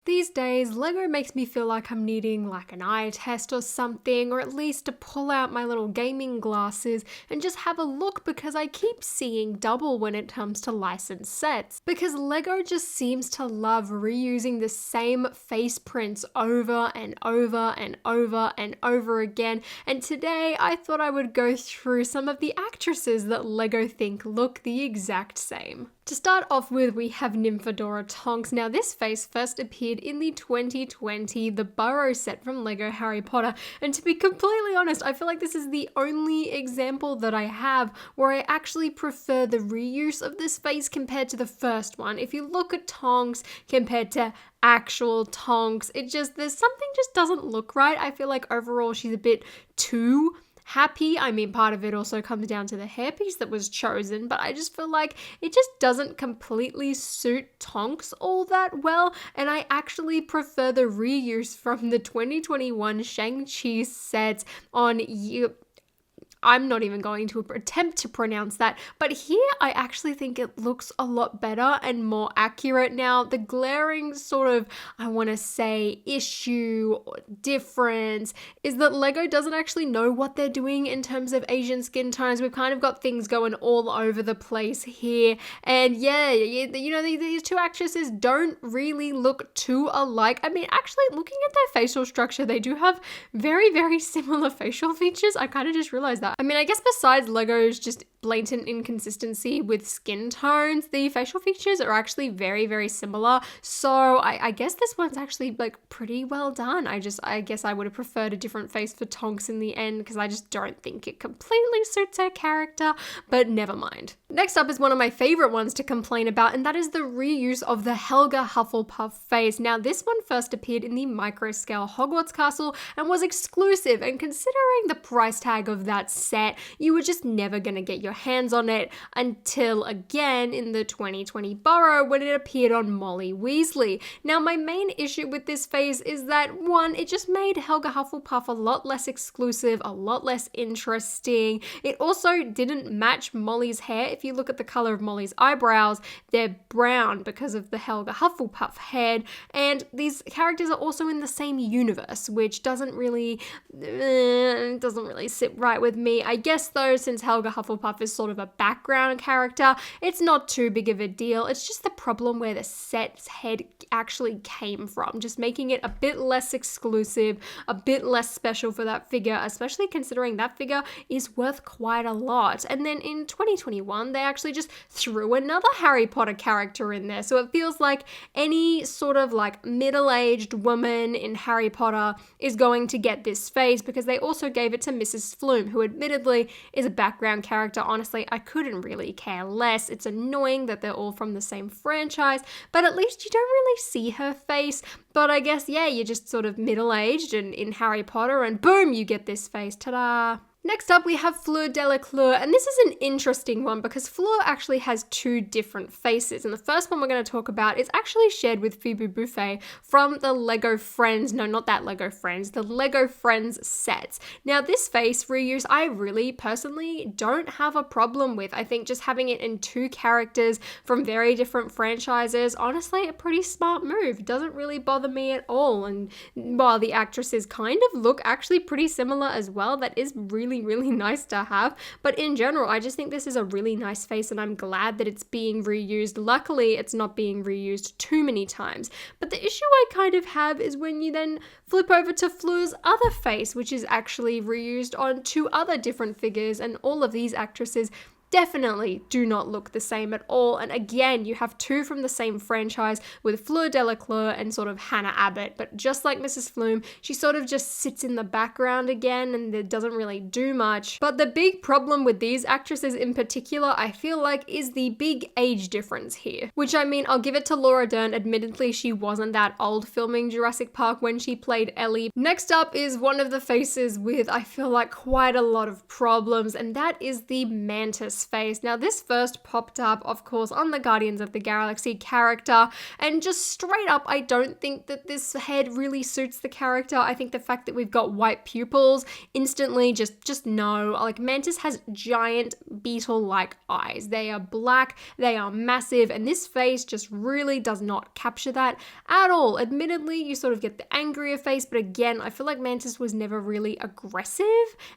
These days, Lego makes me feel like I'm needing like an eye test or something, or at least to pull out my little gaming glasses and just have a look, because I keep seeing double when it comes to licensed sets. Because Lego just seems to love reusing the same face prints over and over and over and over again. And today I thought I would go through some of the actresses that Lego think look the exact same. To start off with, we have Nymphadora Tonks. Now, this face first appeared in the 2020 The Burrow set from Lego Harry Potter, and to be completely honest, I feel like this is the only example that I have where I actually prefer the reuse of this face compared to the first one. If you look at Tonks compared to actual Tonks, there's something just doesn't look right. I feel like overall she's a bit too happy. I mean, part of it also comes down to the hairpiece that was chosen, but I just feel like it just doesn't completely suit Tonks all that well, and I actually prefer the reuse from the 2021 Shang-Chi set on I'm not even going to attempt to pronounce that, but here I actually think it looks a lot better and more accurate. Now, the glaring sort of, I want to say, issue or difference is that Lego doesn't actually know what they're doing in terms of Asian skin tones. We've kind of got things going all over the place here, and yeah, you know, these two actresses don't really look too alike. I mean, actually, looking at their facial structure, they do have very, very similar facial features. I kind of just realized that. I mean, I guess besides Lego's just blatant inconsistency with skin tones, the facial features are actually very, very similar. So I guess this one's actually like pretty well done. I guess I would have preferred a different face for Tonks in the end, because I just don't think it completely suits her character, but never mind. Next up is one of my favorite ones to complain about, and that is the reuse of the Helga Hufflepuff face. Now, this one first appeared in the micro-scale Hogwarts castle and was exclusive, and considering the price tag of that set, you were just never gonna get your hands on it until again in the 2020 Burrow, when it appeared on Molly Weasley. Now, my main issue with this face is that, one, it just made Helga Hufflepuff a lot less exclusive, a lot less interesting. It also didn't match Molly's hair. If you look at the color of Molly's eyebrows, they're brown because of the Helga Hufflepuff head, and these characters are also in the same universe, which doesn't really sit right with me. I guess though, since Helga Hufflepuff is sort of a background character, it's not too big of a deal. It's just the problem where the set's head actually came from, just making it a bit less exclusive, a bit less special for that figure, especially considering that figure is worth quite a lot. And then in 2021, they actually just threw another Harry Potter character in there. So it feels like any sort of like middle-aged woman in Harry Potter is going to get this face, because they also gave it to Mrs. Flume, who admittedly is a background character. Honestly, I couldn't really care less. It's annoying that they're all from the same franchise, but at least you don't really see her face. But I guess, yeah, you're just sort of middle-aged and in Harry Potter, and boom, you get this face. Ta-da! Next up, we have Fleur Delacour, and this is an interesting one because Fleur actually has two different faces, and the first one we're going to talk about is actually shared with Phoebe Buffay from the Lego Friends, no, not that Lego Friends, the Lego Friends sets. Now, this face reuse, I really personally don't have a problem with. I think just having it in two characters from very different franchises, honestly, a pretty smart move. It doesn't really bother me at all, and while the actresses kind of look actually pretty similar as well, that is really nice to have. But in general, I just think this is a really nice face, and I'm glad that it's being reused. Luckily, it's not being reused too many times. But the issue I kind of have is when you then flip over to Fleur's other face, which is actually reused on two other different figures, and all of these actresses definitely do not look the same at all. And again, you have two from the same franchise with Fleur Delacour and sort of Hannah Abbott. But just like Mrs. Flume, she sort of just sits in the background again and it doesn't really do much. But the big problem with these actresses in particular, I feel like, is the big age difference here. Which, I mean, I'll give it to Laura Dern. Admittedly, she wasn't that old filming Jurassic Park when she played Ellie. Next up is one of the faces with, I feel like, quite a lot of problems, and that is the Mantis this face. Now, this first popped up, of course, on the Guardians of the Galaxy character, and just straight up, I don't think that this head really suits the character. I think the fact that we've got white pupils instantly just no. Like, Mantis has giant beetle-like eyes. They are black, they are massive, and this face just really does not capture that at all. Admittedly, you sort of get the angrier face, but again, I feel like Mantis was never really aggressive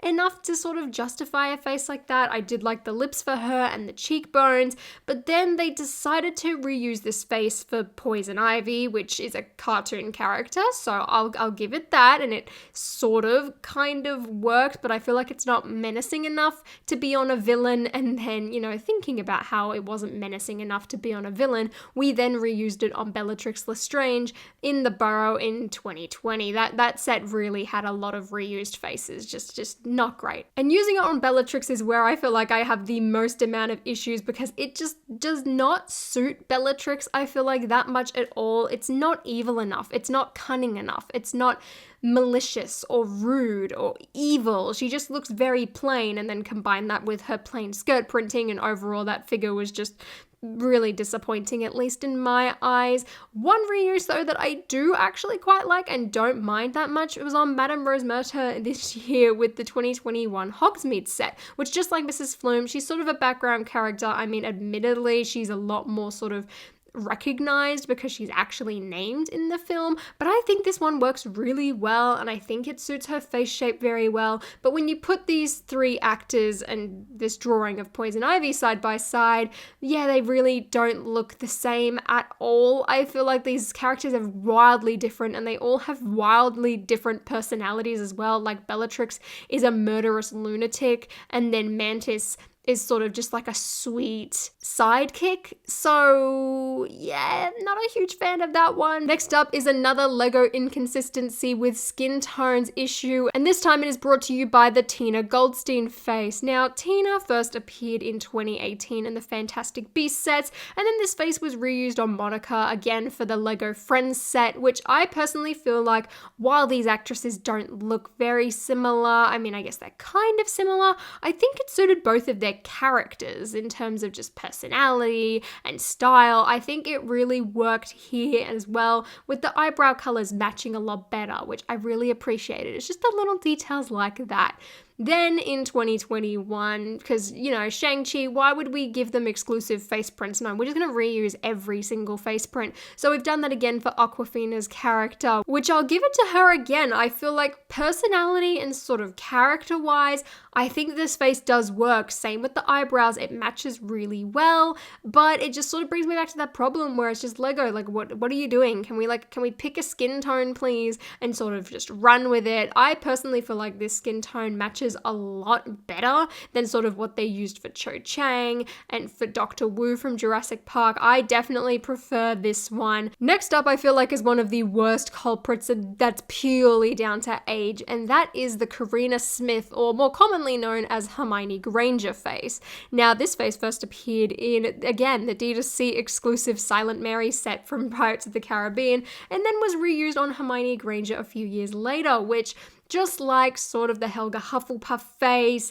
enough to sort of justify a face like that. I did like the lips for her and the cheekbones, but then they decided to reuse this face for Poison Ivy, which is a cartoon character, so I'll give it that, and it sort of kind of worked, but I feel like it's not menacing enough to be on a villain. And then, you know, thinking about how it wasn't menacing enough to be on a villain, we then reused it on Bellatrix Lestrange in the Burrow in 2020. That set really had a lot of reused faces, just not great. And using it on Bellatrix is where I feel like I have the most amount of issues, because it just does not suit Bellatrix, I feel like, that much at all. It's not evil enough. It's not cunning enough. It's not malicious or rude or evil. She just looks very plain, and then combine that with her plain skirt printing, and overall that figure was just really disappointing, at least in my eyes. One reuse though that I do actually quite like and don't mind that much, it was on Madame Rosemerta this year with the 2021 Hogsmeade set, which, just like Mrs. Flume, she's sort of a background character. I mean, admittedly, she's a lot more sort of recognized because she's actually named in the film, but I think this one works really well, and I think it suits her face shape very well. But when you put these three actors and this drawing of Poison Ivy side by side, yeah, they really don't look the same at all. I feel like these characters are wildly different, and they all have wildly different personalities as well. Like, Bellatrix is a murderous lunatic, and then Mantis is sort of just like a sweet sidekick. So yeah, not a huge fan of that one. Next up is another Lego inconsistency with skin tones issue, and this time it is brought to you by the Tina Goldstein face. Now, Tina first appeared in 2018 in the Fantastic Beasts sets, and then this face was reused on Monica again for the Lego Friends set, which I personally feel like, while these actresses don't look very similar, I mean, I guess they're kind of similar, I think it suited both of their characters in terms of just personality and style. I think it really worked here as well, with the eyebrow colors matching a lot better, which I really appreciated. It's just the little details like that. Then in 2021, because, you know, Shang-Chi, why would we give them exclusive face prints? No, we're just going to reuse every single face print. So we've done that again for Awkwafina's character, which I'll give it to her again. I feel like personality and sort of character-wise, I think this face does work. Same with the eyebrows, it matches really well, but it just sort of brings me back to that problem where it's just Lego, like, what are you doing? Can we pick a skin tone, please, and sort of just run with it? I personally feel like this skin tone matches a lot better than sort of what they used for Cho Chang and for Dr. Wu from Jurassic Park. I definitely prefer this one. Next up, I feel like, is one of the worst culprits, and that's purely down to age, and that is the Karina Smith, or more commonly known as Hermione Granger face. Now, this face first appeared in, again, the D2C exclusive Silent Mary set from Pirates of the Caribbean, and then was reused on Hermione Granger a few years later, which, just like sort of the Helga Hufflepuff face,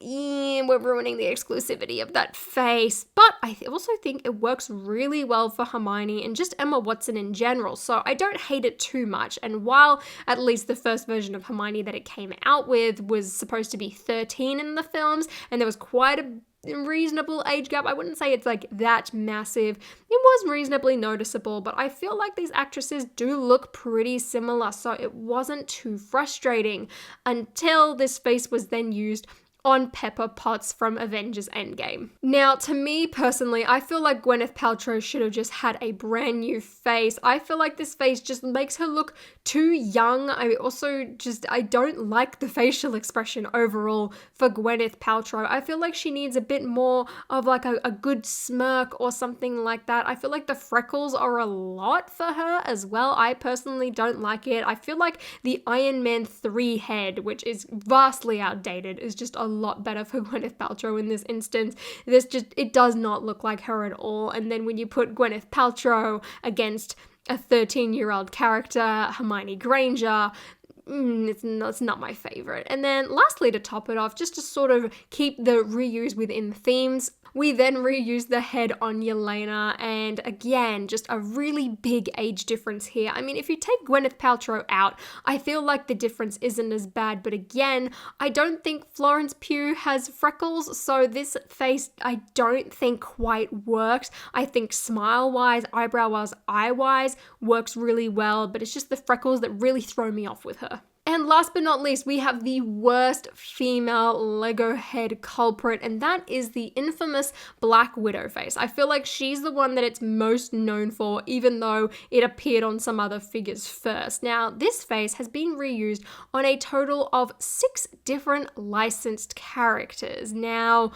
we're ruining the exclusivity of that face. But I also think it works really well for Hermione and just Emma Watson in general, so I don't hate it too much. And while at least the first version of Hermione that it came out with was supposed to be 13 in the films, and there was quite a reasonable age gap, I wouldn't say it's like that massive. It was reasonably noticeable, but I feel like these actresses do look pretty similar, so it wasn't too frustrating until this face was then used on Pepper Potts from Avengers Endgame. Now, to me personally, I feel like Gwyneth Paltrow should have just had a brand new face. I feel like this face just makes her look too young. I don't like the facial expression overall for Gwyneth Paltrow. I feel like she needs a bit more of like a good smirk or something like that. I feel like the freckles are a lot for her as well. I personally don't like it. I feel like the Iron Man 3 head, which is vastly outdated, is just a lot better for Gwyneth Paltrow in this instance. It does not look like her at all. And then when you put Gwyneth Paltrow against a 13-year-old character, Hermione Granger, it's not my favorite. And then lastly, to top it off, just to sort of keep the reuse within themes, we then reused the head on Yelena, and again, just a really big age difference here. I mean, if you take Gwyneth Paltrow out, I feel like the difference isn't as bad, but again, I don't think Florence Pugh has freckles, so this face I don't think quite works. I think smile-wise, eyebrow-wise, eye-wise works really well, but it's just the freckles that really throw me off with her. And last but not least, we have the worst female Lego head culprit, and that is the infamous Black Widow face. I feel like she's the one that it's most known for, even though it appeared on some other figures first. Now, this face has been reused on a total of 6 different licensed characters. Now,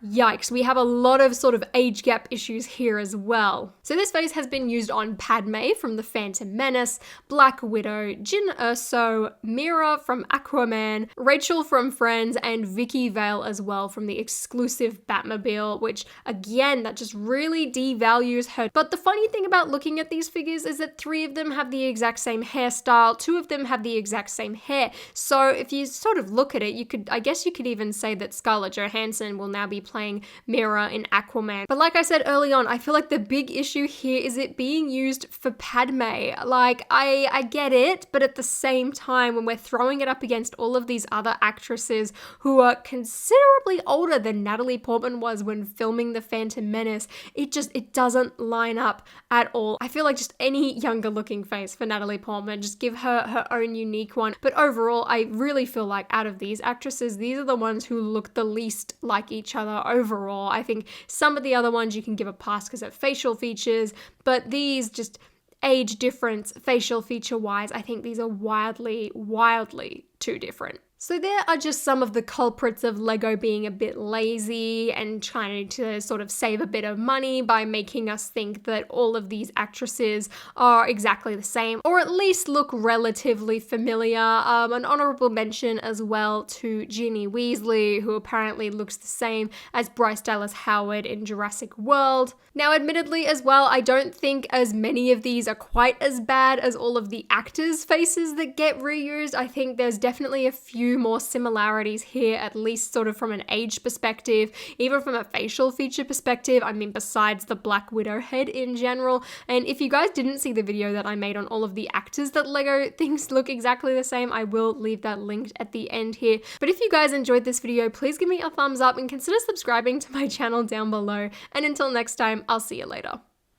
yikes, we have a lot of sort of age gap issues here as well. So this face has been used on Padme from The Phantom Menace, Black Widow, Jyn Erso, Mira from Aquaman, Rachel from Friends, and Vicky Vale as well from the exclusive Batmobile, which again, that just really devalues her. But the funny thing about looking at these figures is that 3 of them have the exact same hairstyle, 2 of them have the exact same hair. So if you sort of look at it, I guess you could even say that Scarlett Johansson will now be playing Mira in Aquaman. But like I said early on, I feel like the big issue here is it being used for Padme. Like, I get it, but at the same time, when we're throwing it up against all of these other actresses who are considerably older than Natalie Portman was when filming The Phantom Menace, it doesn't line up at all. I feel like just any younger looking face for Natalie Portman, just give her her own unique one. But overall, I really feel like out of these actresses, these are the ones who look the least like each other overall. I think some of the other ones you can give a pass because of facial features, but these just age difference, facial feature wise, I think these are wildly too different. So there are just some of the culprits of Lego being a bit lazy and trying to sort of save a bit of money by making us think that all of these actresses are exactly the same, or at least look relatively familiar. An honorable mention as well to Ginny Weasley, who apparently looks the same as Bryce Dallas Howard in Jurassic World. Now, admittedly as well, I don't think as many of these are quite as bad as all of the actors' faces that get reused. I think there's definitely a few more similarities here, at least sort of from an age perspective, even from a facial feature perspective. I mean, besides the Black Widow head in general. And if you guys didn't see the video that I made on all of the actors that Lego thinks look exactly the same, I will leave that linked at the end here. But if you guys enjoyed this video, please give me a thumbs up and consider subscribing to my channel down below. And until next time, I'll see you later.